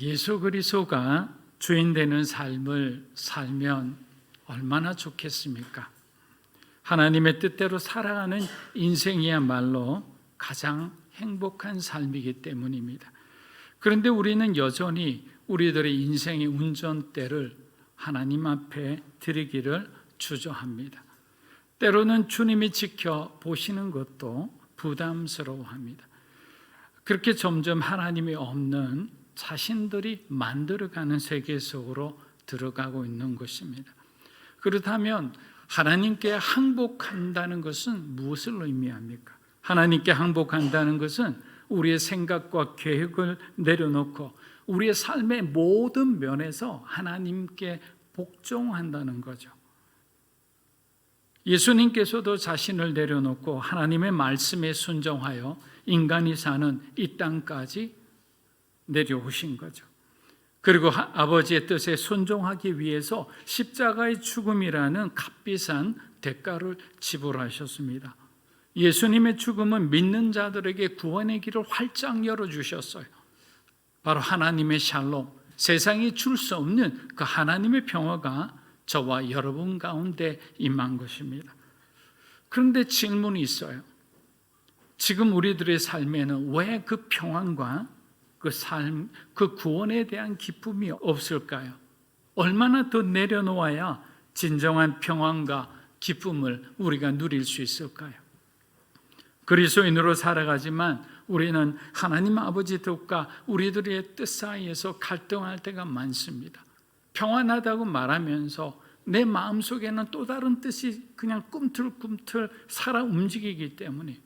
예수 그리스도가 주인 되는 삶을 살면 얼마나 좋겠습니까? 하나님의 뜻대로 살아가는 인생이야말로 가장 행복한 삶이기 때문입니다. 그런데 우리는 여전히 우리들의 인생의 운전대를 하나님 앞에 드리기를 주저합니다. 때로는 주님이 지켜보시는 것도 부담스러워합니다. 그렇게 점점 하나님이 없는 자신들이 만들어가는 세계 속으로 들어가고 있는 것입니다. 그렇다면 하나님께 항복한다는 것은 무엇을 의미합니까? 하나님께 항복한다는 것은 우리의 생각과 계획을 내려놓고 우리의 삶의 모든 면에서 하나님께 복종한다는 거죠. 예수님께서도 자신을 내려놓고 하나님의 말씀에 순종하여 인간이 사는 이 땅까지 내려오신 거죠. 그리고 아버지의 뜻에 순종하기 위해서 십자가의 죽음이라는 값비싼 대가를 지불하셨습니다. 예수님의 죽음은 믿는 자들에게 구원의 길을 활짝 열어주셨어요. 바로 하나님의 샬롬, 세상이 줄 수 없는 그 하나님의 평화가 저와 여러분 가운데 임한 것입니다. 그런데 질문이 있어요. 지금 우리들의 삶에는 왜 그 평안과 그 삶, 그 구원에 대한 기쁨이 없을까요? 얼마나 더 내려놓아야 진정한 평안과 기쁨을 우리가 누릴 수 있을까요? 그리스도인으로 살아가지만 우리는 하나님 아버지 뜻과 우리들의 뜻 사이에서 갈등할 때가 많습니다. 평안하다고 말하면서 내 마음속에는 또 다른 뜻이 그냥 꿈틀꿈틀 살아 움직이기 때문에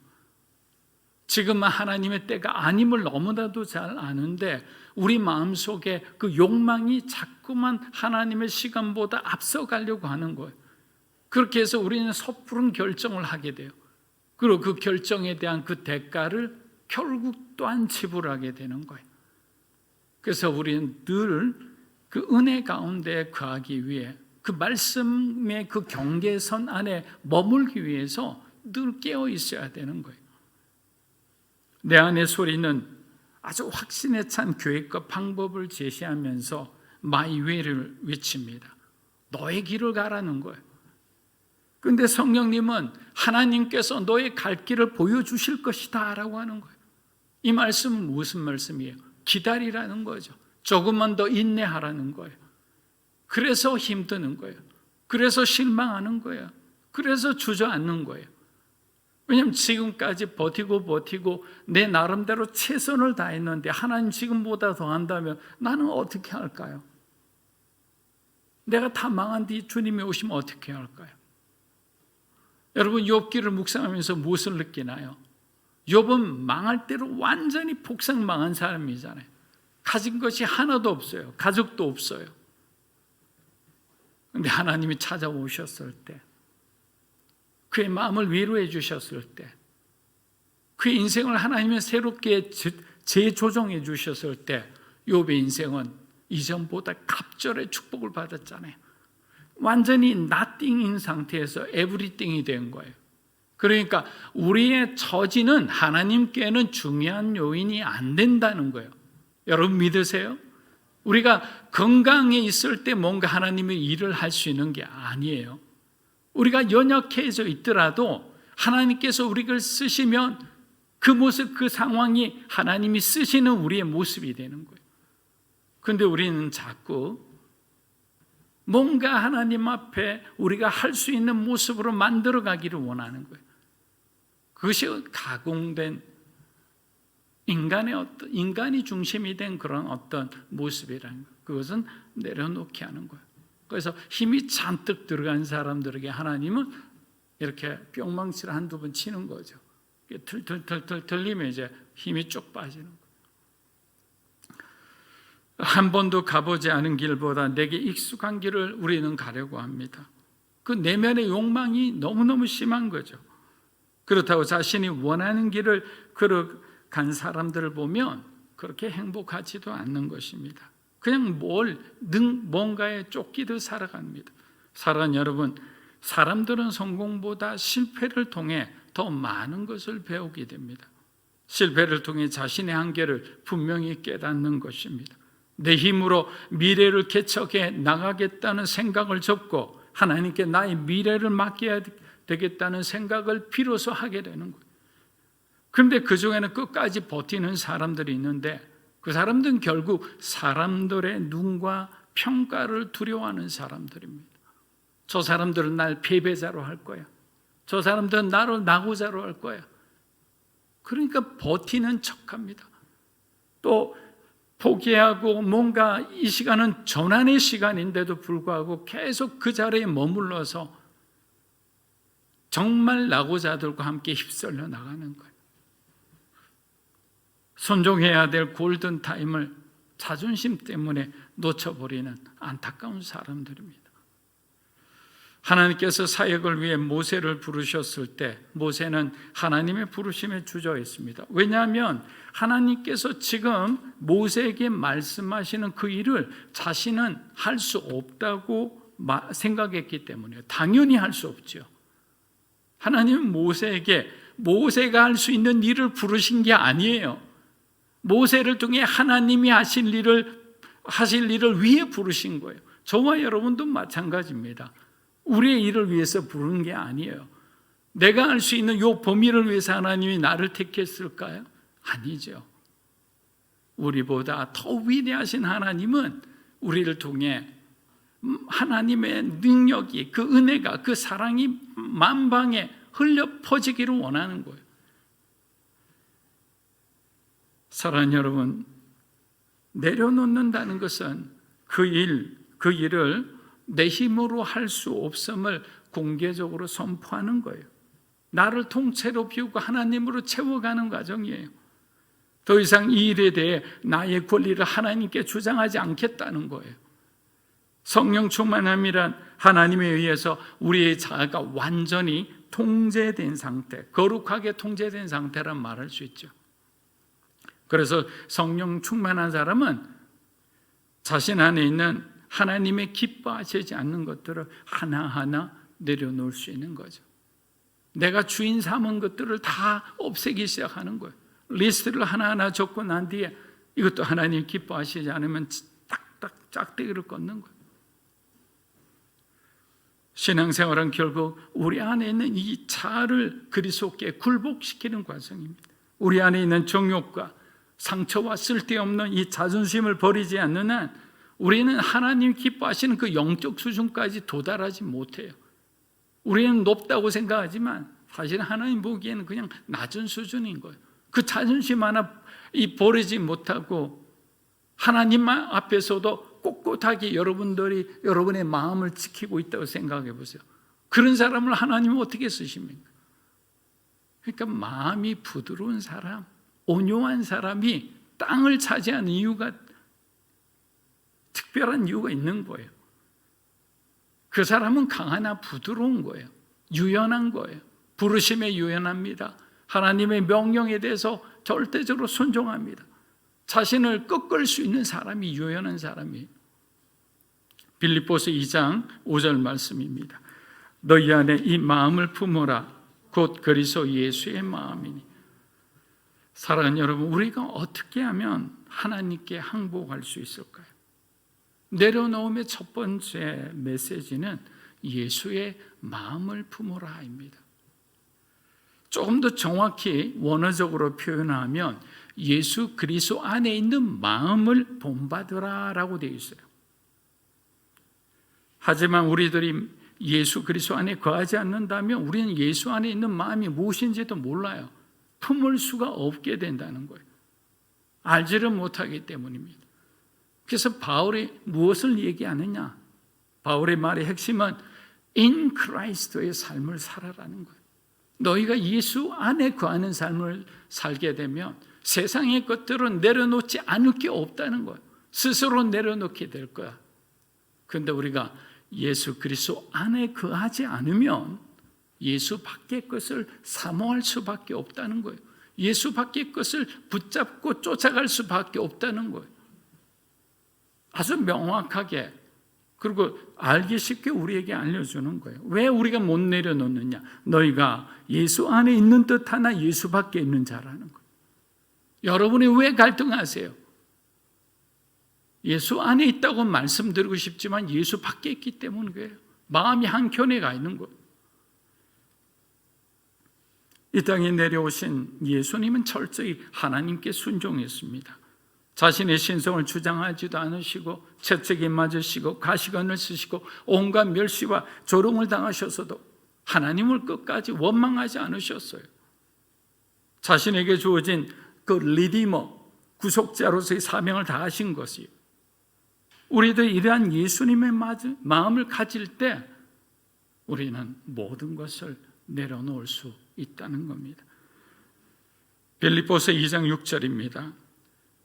지금은 하나님의 때가 아님을 너무나도 잘 아는데 우리 마음속에 그 욕망이 자꾸만 하나님의 시간보다 앞서가려고 하는 거예요. 그렇게 해서 우리는 섣부른 결정을 하게 돼요. 그리고 그 결정에 대한 그 대가를 결국 또한 지불하게 되는 거예요. 그래서 우리는 늘 그 은혜 가운데 거하기 위해 그 말씀의 그 경계선 안에 머물기 위해서 늘 깨어 있어야 되는 거예요. 내 안의 소리는 아주 확신에 찬 계획과 방법을 제시하면서 My way를 외칩니다. 너의 길을 가라는 거예요. 그런데 성령님은 하나님께서 너의 갈 길을 보여주실 것이다 라고 하는 거예요. 이 말씀은 무슨 말씀이에요? 기다리라는 거죠. 조금만 더 인내하라는 거예요. 그래서 힘드는 거예요. 그래서 실망하는 거예요. 그래서 주저앉는 거예요. 왜냐하면 지금까지 버티고 내 나름대로 최선을 다했는데 하나님 지금보다 더 한다면 나는 어떻게 할까요? 내가 다 망한 뒤 주님이 오시면 어떻게 할까요? 여러분 욥기를 묵상하면서 무엇을 느끼나요? 욥은 망할 대로 완전히 폭삭 망한 사람이잖아요. 가진 것이 하나도 없어요. 가족도 없어요. 그런데 하나님이 찾아오셨을 때 그의 마음을 위로해 주셨을 때 그의 인생을 하나님이 새롭게 재조정해 주셨을 때 욥의 인생은 이전보다 갑절의 축복을 받았잖아요. 완전히 nothing인 상태에서 everything이 된 거예요. 그러니까 우리의 처지는 하나님께는 중요한 요인이 안 된다는 거예요. 여러분 믿으세요? 우리가 건강에 있을 때 뭔가 하나님의 일을 할 수 있는 게 아니에요. 우리가 연약해져 있더라도 하나님께서 우리를 쓰시면 그 모습, 그 상황이 하나님이 쓰시는 우리의 모습이 되는 거예요. 그런데 우리는 자꾸 뭔가 하나님 앞에 우리가 할 수 있는 모습으로 만들어 가기를 원하는 거예요. 그것이 가공된 인간이 중심이 된 그런 어떤 모습이라는 거예요. 그것은 내려놓게 하는 거예요. 그래서 힘이 잔뜩 들어간 사람들에게 하나님은 이렇게 뿅망치를 한두 번 치는 거죠. 털 들리면 이제 힘이 쭉 빠지는 거예요. 한 번도 가보지 않은 길보다 내게 익숙한 길을 우리는 가려고 합니다. 그 내면의 욕망이 너무너무 심한 거죠. 그렇다고 자신이 원하는 길을 걸어간 사람들을 보면 그렇게 행복하지도 않는 것입니다. 그냥 뭔가에 쫓기듯 살아갑니다. 사랑하는 여러분, 사람들은 성공보다 실패를 통해 더 많은 것을 배우게 됩니다. 실패를 통해 자신의 한계를 분명히 깨닫는 것입니다. 내 힘으로 미래를 개척해 나가겠다는 생각을 접고 하나님께 나의 미래를 맡겨야 되겠다는 생각을 비로소 하게 되는 거예요. 그런데 그 중에는 끝까지 버티는 사람들이 있는데 그 사람들은 결국 사람들의 눈과 평가를 두려워하는 사람들입니다. 저 사람들은 날 패배자로 할 거야. 저 사람들은 나를 낙오자로 할 거야. 그러니까 버티는 척합니다. 또 포기하고 뭔가 이 시간은 전환의 시간인데도 불구하고 계속 그 자리에 머물러서 정말 낙오자들과 함께 휩쓸려 나가는 거예요. 순종해야 될 골든타임을 자존심 때문에 놓쳐버리는 안타까운 사람들입니다. 하나님께서 사역을 위해 모세를 부르셨을 때 모세는 하나님의 부르심에 주저했습니다. 왜냐하면 하나님께서 지금 모세에게 말씀하시는 그 일을 자신은 할 수 없다고 생각했기 때문에 당연히 할 수 없죠. 하나님은 모세에게 모세가 할 수 있는 일을 부르신 게 아니에요. 모세를 통해 하나님이 하실 일을 위해 부르신 거예요. 저와 여러분도 마찬가지입니다. 우리의 일을 위해서 부르는 게 아니에요. 내가 할 수 있는 이 범위를 위해서 하나님이 나를 택했을까요? 아니죠. 우리보다 더 위대하신 하나님은 우리를 통해 하나님의 능력이, 그 은혜가, 그 사랑이 만방에 흘려 퍼지기를 원하는 거예요. 사랑하는 여러분, 내려놓는다는 것은 그 일을 내 힘으로 할 수 없음을 공개적으로 선포하는 거예요. 나를 통째로 비우고 하나님으로 채워가는 과정이에요. 더 이상 이 일에 대해 나의 권리를 하나님께 주장하지 않겠다는 거예요. 성령 충만함이란 하나님에 의해서 우리의 자아가 완전히 통제된 상태, 거룩하게 통제된 상태란 말할 수 있죠. 그래서 성령 충만한 사람은 자신 안에 있는 하나님의 기뻐하시지 않는 것들을 하나하나 내려놓을 수 있는 거죠. 내가 주인 삼은 것들을 다 없애기 시작하는 거예요. 리스트를 하나하나 적고 난 뒤에 이것도 하나님 기뻐하시지 않으면 딱딱 짝대기를 걷는 거예요. 신앙생활은 결국 우리 안에 있는 이 자아를 그리스도께 굴복시키는 과정입니다. 우리 안에 있는 정욕과 상처와 쓸데없는 이 자존심을 버리지 않는 한 우리는 하나님 기뻐하시는 그 영적 수준까지 도달하지 못해요. 우리는 높다고 생각하지만 사실 하나님 보기에는 그냥 낮은 수준인 거예요. 그 자존심 하나 버리지 못하고 하나님 앞에서도 꼿꼿하게 여러분의 마음을 지키고 있다고 생각해 보세요. 그런 사람을 하나님은 어떻게 쓰십니까? 그러니까 마음이 부드러운 사람, 온유한 사람이 땅을 차지하는 이유가 특별한 이유가 있는 거예요. 그 사람은 강하나 부드러운 거예요. 유연한 거예요. 부르심에 유연합니다. 하나님의 명령에 대해서 절대적으로 순종합니다. 자신을 꺾을 수 있는 사람이 유연한 사람이에요. 빌립보서 2장 5절 말씀입니다. 너희 안에 이 마음을 품어라. 곧 그리스도 예수의 마음이니. 사랑하는 여러분, 우리가 어떻게 하면 하나님께 항복할 수 있을까요? 내려놓음의 첫 번째 메시지는 예수의 마음을 품어라입니다. 조금 더 정확히 원어적으로 표현하면 예수 그리스도 안에 있는 마음을 본받으라라고 되어 있어요. 하지만 우리들이 예수 그리스도 안에 거하지 않는다면 우리는 예수 안에 있는 마음이 무엇인지도 몰라요. 품을 수가 없게 된다는 거예요. 알지를 못하기 때문입니다. 그래서 바울이 무엇을 얘기하느냐? 바울의 말의 핵심은 in Christ의 삶을 살아라는 거예요. 너희가 예수 안에 거하는 삶을 살게 되면 세상의 것들은 내려놓지 않을 게 없다는 거예요. 스스로 내려놓게 될 거야. 그런데 우리가 예수 그리스도 안에 거하지 않으면 예수 밖의 것을 사모할 수밖에 없다는 거예요. 예수 밖의 것을 붙잡고 쫓아갈 수밖에 없다는 거예요. 아주 명확하게 그리고 알기 쉽게 우리에게 알려주는 거예요. 왜 우리가 못 내려놓느냐? 너희가 예수 안에 있는 듯 하나 예수 밖에 있는 자라는 거예요. 여러분이 왜 갈등하세요? 예수 안에 있다고 말씀드리고 싶지만 예수 밖에 있기 때문이에요. 마음이 한켠에 가 있는 거예요. 이 땅에 내려오신 예수님은 철저히 하나님께 순종했습니다. 자신의 신성을 주장하지도 않으시고 채찍에 맞으시고 가시관을 쓰시고 온갖 멸시와 조롱을 당하셔서도 하나님을 끝까지 원망하지 않으셨어요. 자신에게 주어진 그 리디머, 구속자로서의 사명을 다하신 것이에요. 우리도 이러한 예수님의 마음을 가질 때 우리는 모든 것을 내려놓을 수 있다는 겁니다. 빌립보서 2장 6절입니다.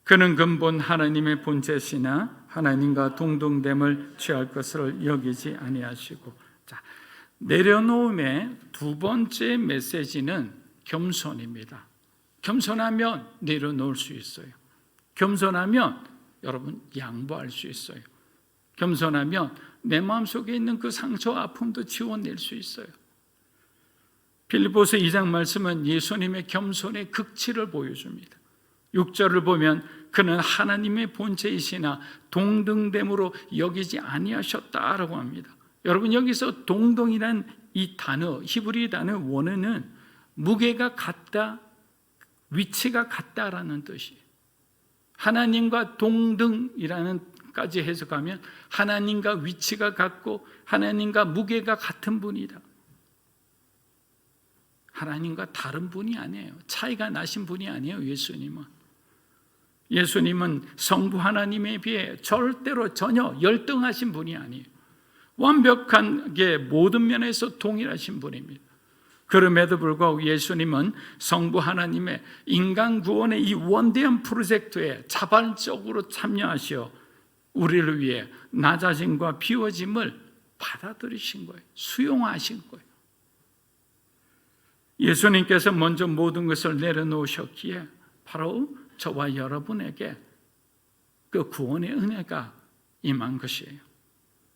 그는 근본 하나님의 본체시나 하나님과 동등됨을 취할 것을 여기지 아니하시고. 자, 내려놓음의 두 번째 메시지는 겸손입니다. 겸손하면 내려놓을 수 있어요. 겸손하면 여러분 양보할 수 있어요. 겸손하면 내 마음속에 있는 그 상처와 아픔도 지워낼 수 있어요. 빌립보서 2장 말씀은 예수님의 겸손의 극치를 보여줍니다. 6절을 보면 그는 하나님의 본체이시나 동등됨으로 여기지 아니하셨다라고 합니다. 여러분, 여기서 동등이란 이 단어, 히브리 단어 원어는 무게가 같다, 위치가 같다라는 뜻이에요. 하나님과 동등이라는 까지 해석하면 하나님과 위치가 같고 하나님과 무게가 같은 분이다. 하나님과 다른 분이 아니에요. 차이가 나신 분이 아니에요. 예수님은 성부 하나님에 비해 절대로 전혀 열등하신 분이 아니에요. 완벽하게 모든 면에서 동일하신 분입니다. 그럼에도 불구하고 예수님은 성부 하나님의 인간 구원의 이 원대한 프로젝트에 자발적으로 참여하시어 우리를 위해 낮아짐과 비워짐을 받아들이신 거예요. 수용하신 거예요. 예수님께서 먼저 모든 것을 내려놓으셨기에 바로 저와 여러분에게 그 구원의 은혜가 임한 것이에요.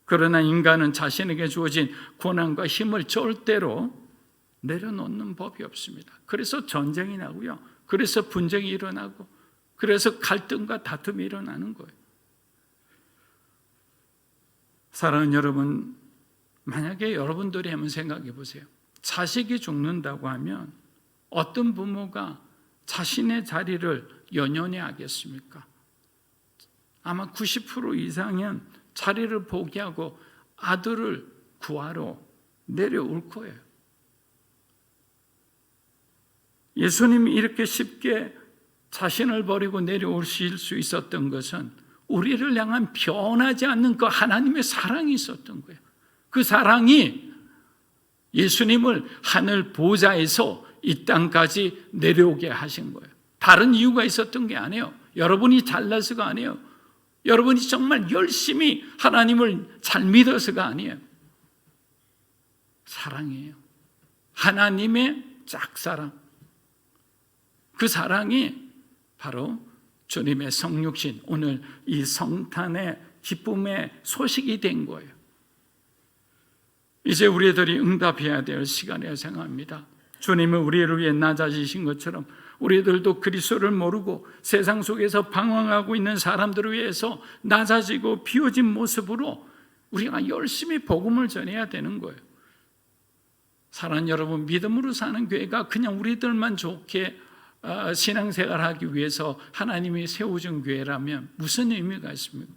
그러나 인간은 자신에게 주어진 고난과 힘을 절대로 내려놓는 법이 없습니다. 그래서 전쟁이 나고요. 그래서 분쟁이 일어나고 그래서 갈등과 다툼이 일어나는 거예요. 사랑하는 여러분, 만약에 여러분들이 한번 생각해 보세요. 자식이 죽는다고 하면 어떤 부모가 자신의 자리를 연연해 하겠습니까? 아마 90% 이상은 자리를 포기하고 아들을 구하러 내려올 거예요. 예수님이 이렇게 쉽게 자신을 버리고 내려오실 수 있었던 것은 우리를 향한 변하지 않는 그 하나님의 사랑이 있었던 거예요. 그 사랑이 예수님을 하늘 보좌에서 이 땅까지 내려오게 하신 거예요. 다른 이유가 있었던 게 아니에요. 여러분이 잘나서가 아니에요. 여러분이 정말 열심히 하나님을 잘 믿어서가 아니에요. 사랑이에요. 하나님의 짝사랑. 그 사랑이 바로 주님의 성육신, 오늘 이 성탄의 기쁨의 소식이 된 거예요. 이제 우리들이 응답해야 될 시간이라고 생각합니다. 주님은 우리를 위해 낮아지신 것처럼 우리들도 그리스도를 모르고 세상 속에서 방황하고 있는 사람들을 위해서 낮아지고 비워진 모습으로 우리가 열심히 복음을 전해야 되는 거예요. 사랑하는 여러분, 믿음으로 사는 교회가 그냥 우리들만 좋게 신앙생활하기 위해서 하나님이 세워준 교회라면 무슨 의미가 있습니까?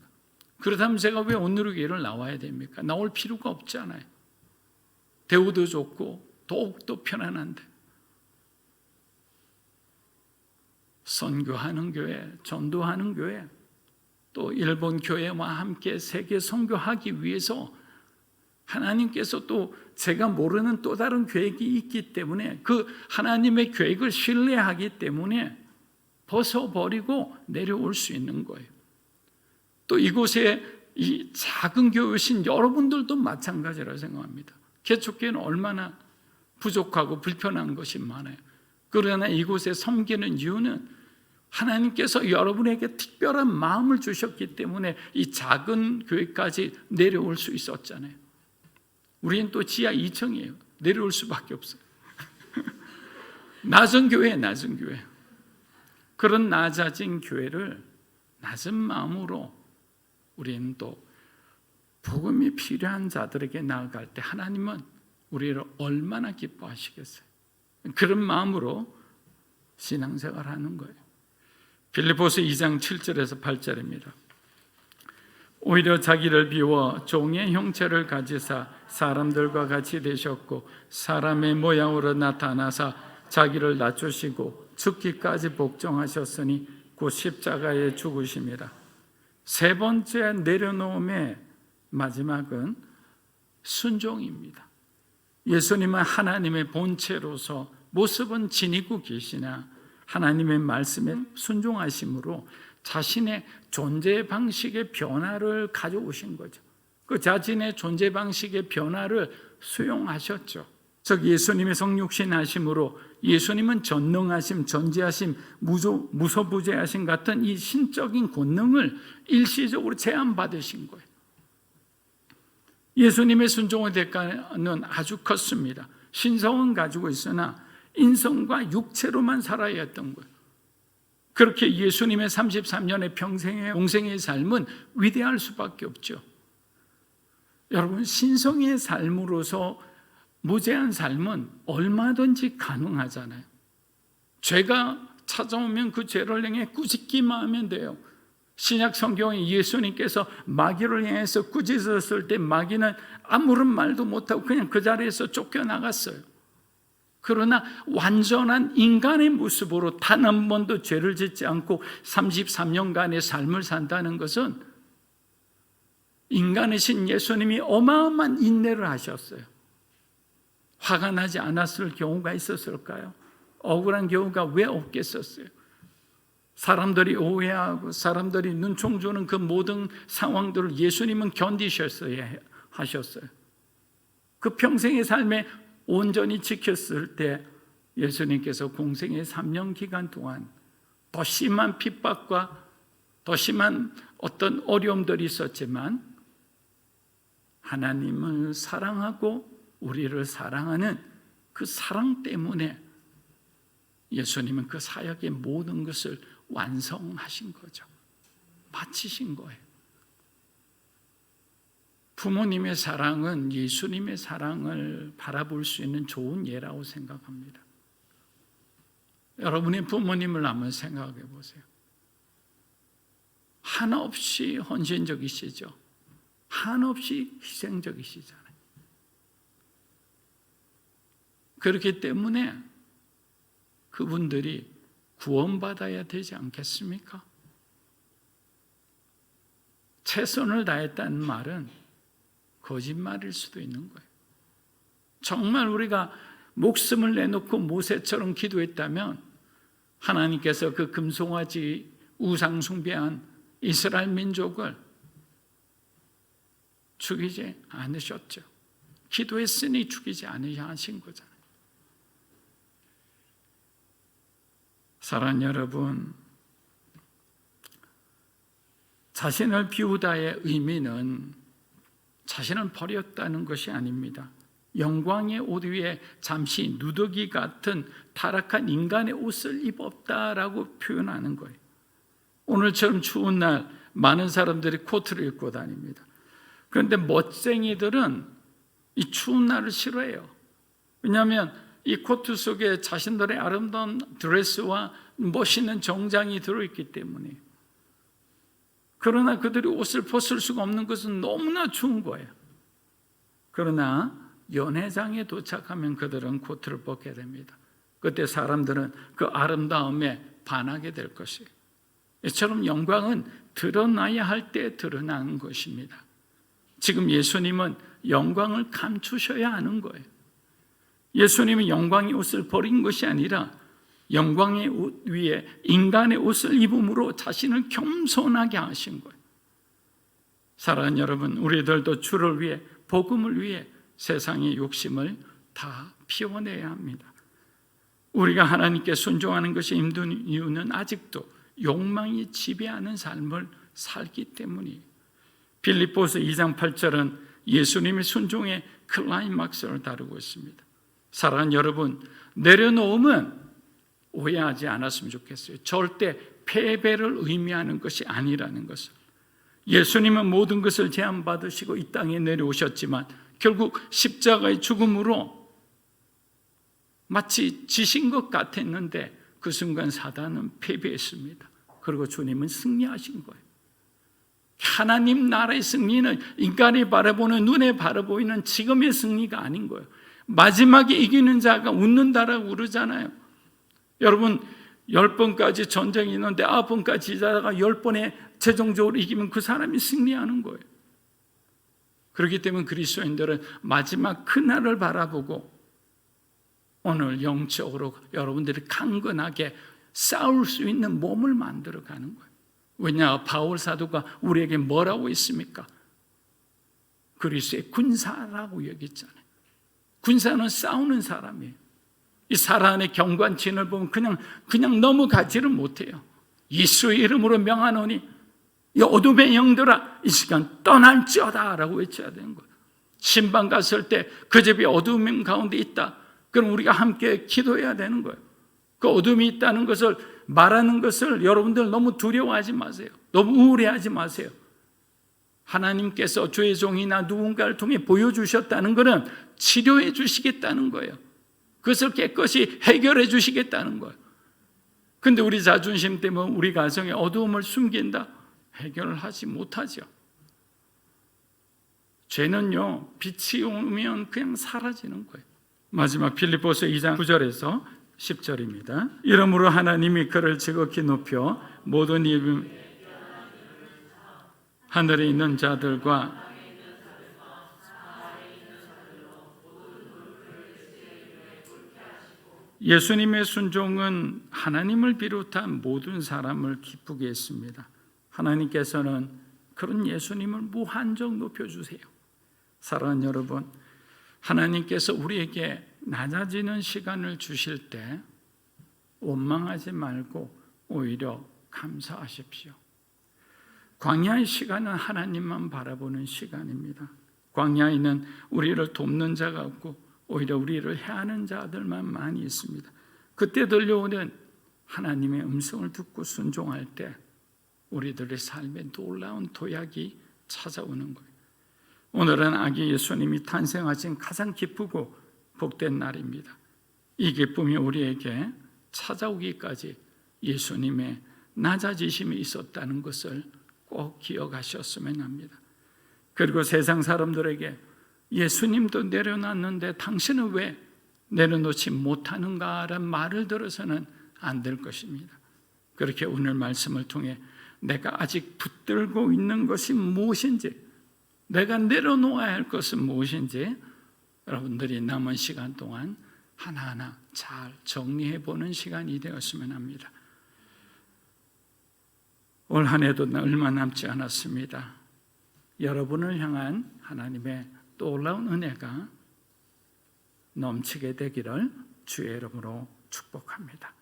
그렇다면 제가 왜 오늘의 교회를 나와야 됩니까? 나올 필요가 없잖아요. 대우도 좋고 더욱더 편안한데. 선교하는 교회, 전도하는 교회, 또 일본 교회와 함께 세계 선교하기 위해서 하나님께서 또 제가 모르는 또 다른 계획이 있기 때문에 그 하나님의 계획을 신뢰하기 때문에 벗어버리고 내려올 수 있는 거예요. 또 이곳에 이 작은 교회신 여러분들도 마찬가지라고 생각합니다. 개척교회는 얼마나 부족하고 불편한 것이 많아요. 그러나 이곳에 섬기는 이유는 하나님께서 여러분에게 특별한 마음을 주셨기 때문에 이 작은 교회까지 내려올 수 있었잖아요. 우리는 또 지하 2층이에요. 내려올 수밖에 없어요. 낮은 교회. 그런 낮아진 교회를 낮은 마음으로 우리는 또 복음이 필요한 자들에게 나아갈 때 하나님은 우리를 얼마나 기뻐하시겠어요. 그런 마음으로 신앙생활하는 거예요. 빌립보서 2장 7절에서 8절입니다. 오히려 자기를 비워 종의 형체를 가지사 사람들과 같이 되셨고 사람의 모양으로 나타나사 자기를 낮추시고 죽기까지 복종하셨으니 곧 십자가에 죽으심이라. 세 번째 내려놓음의 마지막은 순종입니다. 예수님은 하나님의 본체로서 모습은 지니고 계시나 하나님의 말씀에 순종하심으로 자신의 존재 방식의 변화를 가져오신 거죠. 그 자신의 존재 방식의 변화를 수용하셨죠. 즉 예수님의 성육신하심으로 예수님은 전능하심, 전지하심, 무소부재하심 같은 이 신적인 권능을 일시적으로 제한받으신 거예요. 예수님의 순종의 대가는 아주 컸습니다. 신성은 가지고 있으나 인성과 육체로만 살아야 했던 거예요. 그렇게 예수님의 33년의 평생의 공생의 삶은 위대할 수밖에 없죠. 여러분, 신성의 삶으로서 무죄한 삶은 얼마든지 가능하잖아요. 죄가 찾아오면 그 죄를 향해 꾸짖기만 하면 돼요. 신약 성경에 예수님께서 마귀를 향해서 꾸짖었을 때 마귀는 아무런 말도 못하고 그냥 그 자리에서 쫓겨나갔어요. 그러나 완전한 인간의 모습으로 단 한 번도 죄를 짓지 않고 33년간의 삶을 산다는 것은 인간이신 예수님이 어마어마한 인내를 하셨어요. 화가 나지 않았을 경우가 있었을까요? 억울한 경우가 왜 없겠었어요? 사람들이 오해하고 사람들이 눈총 주는 그 모든 상황들을 예수님은 견디셨어야 하셨어요. 그 평생의 삶에 온전히 지켰을 때 예수님께서 공생의 3년 기간 동안 더 심한 핍박과 더 심한 어떤 어려움들이 있었지만 하나님을 사랑하고 우리를 사랑하는 그 사랑 때문에 예수님은 그 사역의 모든 것을 완성하신 거죠. 마치신 거예요. 부모님의 사랑은 예수님의 사랑을 바라볼 수 있는 좋은 예라고 생각합니다. 여러분의 부모님을 한번 생각해 보세요. 한없이 헌신적이시죠. 한없이 희생적이시잖아요. 그렇기 때문에 그분들이 구원받아야 되지 않겠습니까? 최선을 다했다는 말은 거짓말일 수도 있는 거예요. 정말 우리가 목숨을 내놓고 모세처럼 기도했다면 하나님께서 그 금송아지 우상 숭배한 이스라엘 민족을 죽이지 않으셨죠. 기도했으니 죽이지 않으신 거잖아요. 사랑하는 여러분, 자신을 비우다의 의미는 자신을 버렸다는 것이 아닙니다. 영광의 옷 위에 잠시 누더기 같은 타락한 인간의 옷을 입었다라고 표현하는 거예요. 오늘처럼 추운 날 많은 사람들이 코트를 입고 다닙니다. 그런데 멋쟁이들은 이 추운 날을 싫어해요. 왜냐하면 이 코트 속에 자신들의 아름다운 드레스와 멋있는 정장이 들어있기 때문에. 그러나 그들이 옷을 벗을 수가 없는 것은 너무나 추운 거예요. 그러나 연회장에 도착하면 그들은 코트를 벗게 됩니다. 그때 사람들은 그 아름다움에 반하게 될 것이에요. 이처럼 영광은 드러나야 할 때 드러나는 것입니다. 지금 예수님은 영광을 감추셔야 하는 거예요. 예수님은 영광의 옷을 버린 것이 아니라 영광의 옷 위에 인간의 옷을 입음으로 자신을 겸손하게 하신 거예요. 사랑하는 여러분, 우리들도 주를 위해, 복음을 위해 세상의 욕심을 다 피워내야 합니다. 우리가 하나님께 순종하는 것이 힘든 이유는 아직도 욕망이 지배하는 삶을 살기 때문이에요. 빌립보서 2장 8절은 예수님의 순종의 클라이막스를 다루고 있습니다. 사랑하는 여러분, 내려놓음은 오해하지 않았으면 좋겠어요. 절대 패배를 의미하는 것이 아니라는 것을. 예수님은 모든 것을 제한받으시고 이 땅에 내려오셨지만 결국 십자가의 죽음으로 마치 지신 것 같았는데 그 순간 사단은 패배했습니다. 그리고 주님은 승리하신 거예요. 하나님 나라의 승리는 인간이 바라보는, 눈에 바라보이는 지금의 승리가 아닌 거예요. 마지막에 이기는 자가 웃는다라고 그러잖아요. 여러분 10번까지 전쟁이 있는데 9번까지 지다가 10번에 최종적으로 이기면 그 사람이 승리하는 거예요. 그렇기 때문에 그리스도인들은 마지막 그날을 바라보고 오늘 영적으로 여러분들이 강건하게 싸울 수 있는 몸을 만들어 가는 거예요. 왜냐? 바울 사도가 우리에게 뭐라고 했습니까? 그리스도의 군사라고 얘기했잖아요. 군사는 싸우는 사람이에요. 이 사람의 경관진을 보면 그냥 넘어가지를 못해요. 예수의 이름으로 명하노니 이 어둠의 영들아 이 시간 떠날지어다 라고 외쳐야 되는 거예요. 신방 갔을 때 그 집이 어둠 가운데 있다. 그럼 우리가 함께 기도해야 되는 거예요. 그 어둠이 있다는 것을 말하는 것을 여러분들 너무 두려워하지 마세요. 너무 우울해하지 마세요. 하나님께서 주의 종이나 누군가를 통해 보여주셨다는 것은 치료해 주시겠다는 거예요. 그것을 깨끗이 해결해 주시겠다는 거예요. 근데 우리 자존심 때문에 우리 가정의 어두움을 숨긴다? 해결을 하지 못하죠. 죄는요, 빛이 오면 그냥 사라지는 거예요. 마지막 빌립보서 2장 9절에서 10절입니다. 이러므로 하나님이 그를 지극히 높여 모든 이름 하늘에 있는 자들과 예수님의 순종은 하나님을 비롯한 모든 사람을 기쁘게 했습니다. 하나님께서는 그런 예수님을 무한정 높여주세요. 사랑하는 여러분, 하나님께서 우리에게 낮아지는 시간을 주실 때 원망하지 말고 오히려 감사하십시오. 광야의 시간은 하나님만 바라보는 시간입니다. 광야에는 우리를 돕는 자가 없고 오히려 우리를 해하는 자들만 많이 있습니다. 그때 들려오는 하나님의 음성을 듣고 순종할 때 우리들의 삶에 놀라운 도약이 찾아오는 거예요. 오늘은 아기 예수님이 탄생하신 가장 기쁘고 복된 날입니다. 이 기쁨이 우리에게 찾아오기까지 예수님의 낮아지심이 있었다는 것을 꼭 기억하셨으면 합니다. 그리고 세상 사람들에게 예수님도 내려놨는데 당신은 왜 내려놓지 못하는가라는 말을 들어서는 안 될 것입니다. 그렇게 오늘 말씀을 통해 내가 아직 붙들고 있는 것이 무엇인지, 내가 내려놓아야 할 것은 무엇인지 여러분들이 남은 시간 동안 하나하나 잘 정리해 보는 시간이 되었으면 합니다. 올 한 해도 얼마 남지 않았습니다. 여러분을 향한 하나님의 놀라운 은혜가 넘치게 되기를 주의 이름으로 축복합니다.